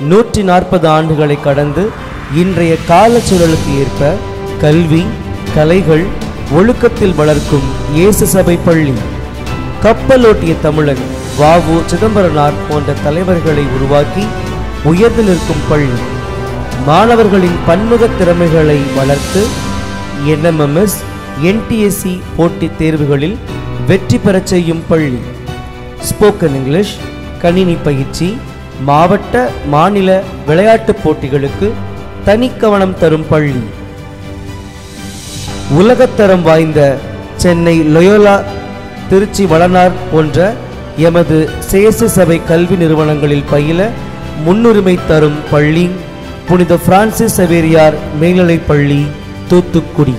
140 ஆண்டுகளை கடந்து இன்றைய காலச்சூழலுக்கு ஏற்ப கல்வி, கலைகள், ஒழுக்கத்தில் வளர்க்கும் இயேசு சபை பள்ளி. கப்பலோட்டிய தமிழன் வ.உ. சிதம்பரனார் போன்ற தலைவர்களை உருவாக்கி உயர்ந்து நிற்கும் பள்ளி. மாணவர்களின் பன்முக திறமைகளை வளர்த்து NMMS, NTSC போட்டித் தேர்வுகளில் வெற்றி பெறச் செய்யும் பள்ளி. ஸ்போக்கன் இங்கிலீஷ், கணினி பயிற்சி, மாவட்ட மாநில விளையாட்டுப் போட்டிகளுக்கு தனி கவனம் தரும் பள்ளி. உலகத்தரம் வாய்ந்த சென்னை லொயோலா, திருச்சி வளனார் போன்ற எமது சேசு சபை கல்வி நிறுவனங்களில் பயில முன்னுரிமை தரும் பள்ளி புனித பிரான்சிஸ் சவேரியார் மேல்நிலைப் பள்ளி, தூத்துக்குடி.